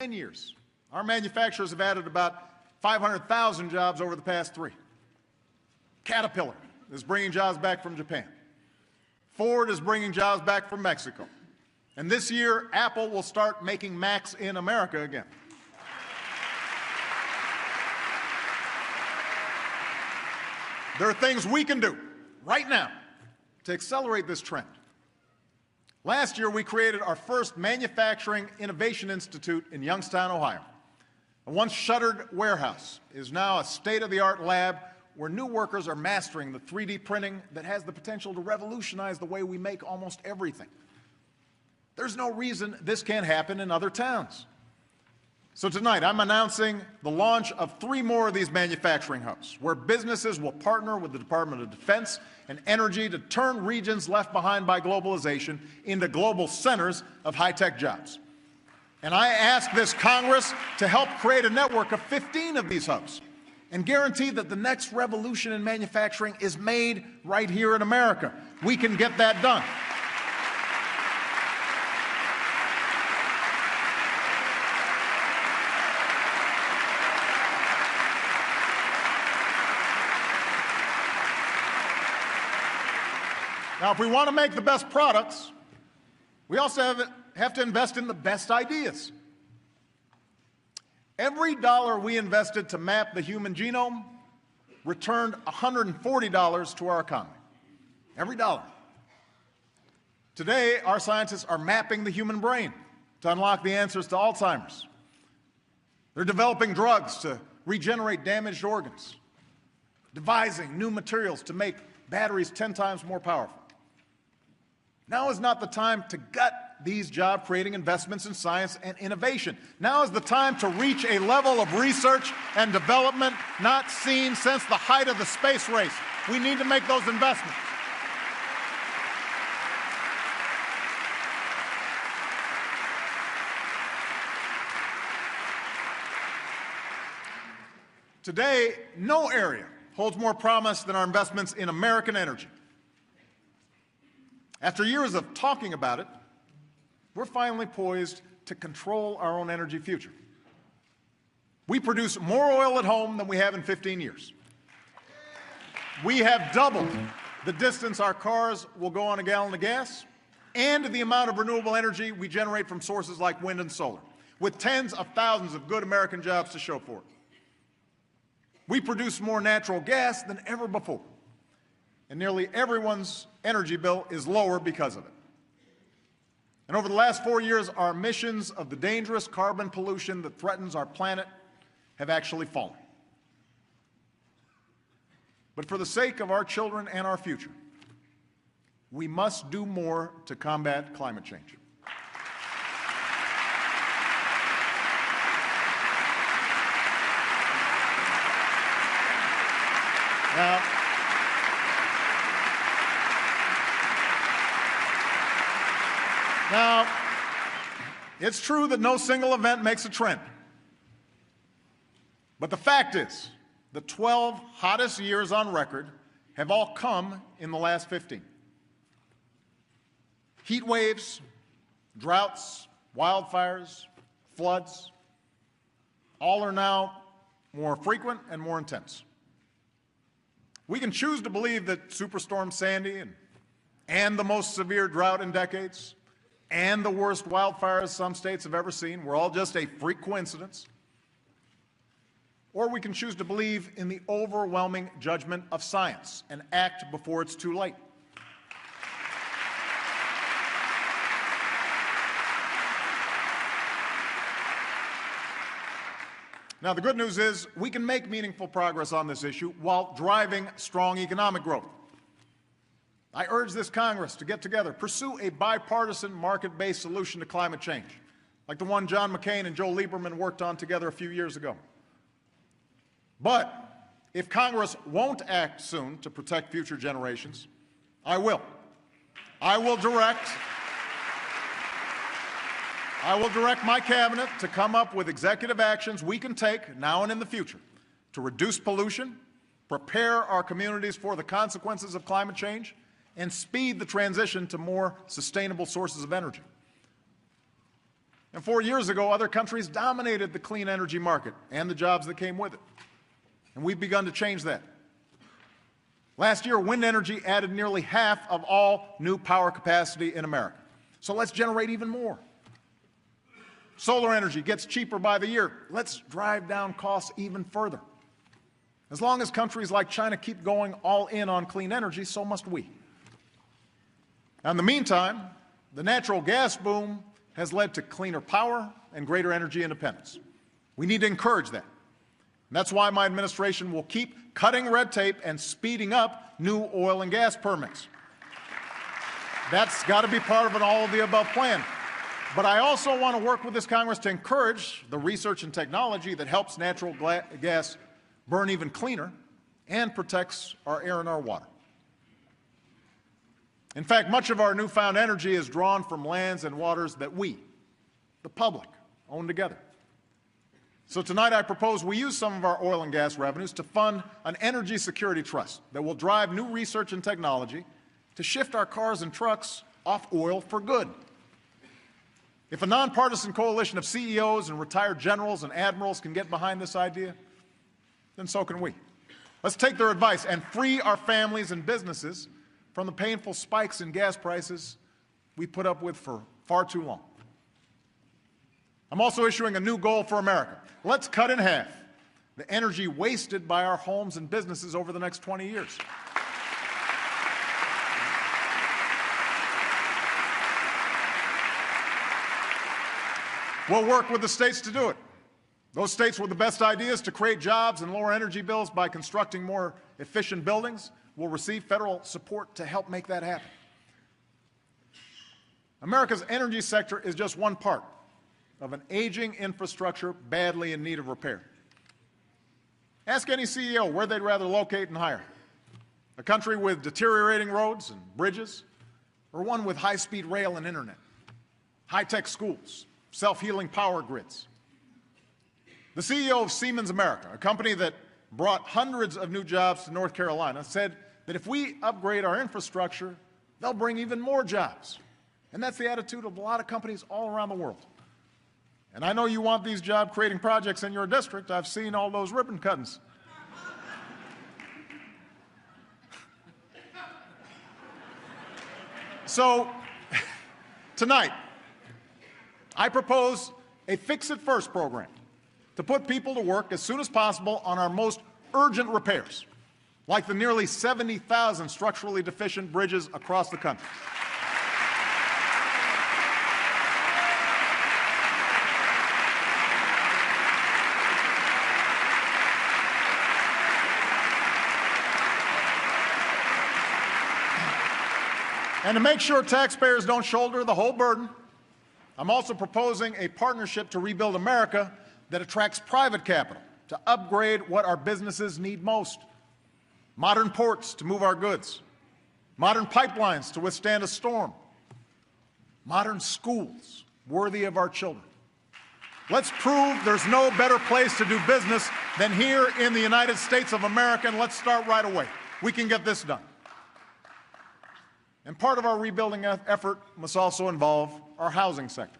10 years, our manufacturers have added about 500,000 jobs over the past 3. Caterpillar is bringing jobs back from Japan. Ford is bringing jobs back from Mexico. And this year, Apple will start making Macs in America again. There are things we can do right now to accelerate this trend. Last year, we created our first Manufacturing Innovation Institute in Youngstown, Ohio. A once shuttered warehouse is now a state-of-the-art lab where new workers are mastering the 3D printing that has the potential to revolutionize the way we make almost everything. There's no reason this can't happen in other towns. So tonight, I'm announcing the launch of 3 more of these manufacturing hubs, where businesses will partner with the Department of Defense and Energy to turn regions left behind by globalization into global centers of high-tech jobs. And I ask this Congress to help create a network of 15 of these hubs and guarantee that the next revolution in manufacturing is made right here in America. We can get that done. Now, if we want to make the best products, we also have to invest in the best ideas. Every dollar we invested to map the human genome returned $140 to our economy. Every dollar. Today, our scientists are mapping the human brain to unlock the answers to Alzheimer's. They're developing drugs to regenerate damaged organs, devising new materials to make batteries 10 times more powerful. Now is not the time to gut these job-creating investments in science and innovation. Now is the time to reach a level of research and development not seen since the height of the space race. We need to make those investments. Today, no area holds more promise than our investments in American energy. After years of talking about it, we're finally poised to control our own energy future. We produce more oil at home than we have in 15 years. We have doubled the distance our cars will go on a gallon of gas and the amount of renewable energy we generate from sources like wind and solar, with tens of thousands of good American jobs to show for it. We produce more natural gas than ever before, and nearly everyone's energy bill is lower because of it. And over the last 4 years, our emissions of the dangerous carbon pollution that threatens our planet have actually fallen. But for the sake of our children and our future, we must do more to combat climate change. Now, it's true that no single event makes a trend. But the fact is, the 12 hottest years on record have all come in the last 15. Heat waves, droughts, wildfires, floods, all are now more frequent and more intense. We can choose to believe that Superstorm Sandy and the most severe drought in decades and the worst wildfires some states have ever seen were all just a freak coincidence. Or we can choose to believe in the overwhelming judgment of science and act before it's too late. Now, the good news is we can make meaningful progress on this issue while driving strong economic growth. I urge this Congress to get together, pursue a bipartisan market-based solution to climate change, like the one John McCain and Joe Lieberman worked on together a few years ago. But if Congress won't act soon to protect future generations, I will. I will direct my cabinet to come up with executive actions we can take now and in the future to reduce pollution, prepare our communities for the consequences of climate change, and speed the transition to more sustainable sources of energy. And 4 years ago, other countries dominated the clean energy market and the jobs that came with it. And we've begun to change that. Last year, wind energy added nearly half of all new power capacity in America. So let's generate even more. Solar energy gets cheaper by the year. Let's drive down costs even further. As long as countries like China keep going all in on clean energy, so must we. Now, in the meantime, the natural gas boom has led to cleaner power and greater energy independence. We need to encourage that. And that's why my administration will keep cutting red tape and speeding up new oil and gas permits. That's got to be part of an all-of-the-above plan. But I also want to work with this Congress to encourage the research and technology that helps natural gas burn even cleaner and protects our air and our water. In fact, much of our newfound energy is drawn from lands and waters that we, the public, own together. So tonight I propose we use some of our oil and gas revenues to fund an energy security trust that will drive new research and technology to shift our cars and trucks off oil for good. If a nonpartisan coalition of CEOs and retired generals and admirals can get behind this idea, then so can we. Let's take their advice and free our families and businesses from the painful spikes in gas prices we put up with for far too long. I'm also issuing a new goal for America. Let's cut in half the energy wasted by our homes and businesses over the next 20 years. We'll work with the states to do it. Those states with the best ideas to create jobs and lower energy bills by constructing more efficient buildings will receive federal support to help make that happen. America's energy sector is just one part of an aging infrastructure badly in need of repair. Ask any CEO where they'd rather locate and hire. A country with deteriorating roads and bridges, or one with high-speed rail and internet, high-tech schools, self-healing power grids. The CEO of Siemens America, a company that brought hundreds of new jobs to North Carolina, said that if we upgrade our infrastructure, they'll bring even more jobs. And that's the attitude of a lot of companies all around the world. And I know you want these job-creating projects in your district. I've seen all those ribbon cuttings. So, tonight, I propose a Fix-It-First program to put people to work as soon as possible on our most urgent repairs, like the nearly 70,000 structurally deficient bridges across the country. And to make sure taxpayers don't shoulder the whole burden, I'm also proposing a partnership to rebuild America that attracts private capital to upgrade what our businesses need most. Modern ports to move our goods, modern pipelines to withstand a storm, modern schools worthy of our children. Let's prove there's no better place to do business than here in the United States of America, and let's start right away. We can get this done. And part of our rebuilding effort must also involve our housing sector.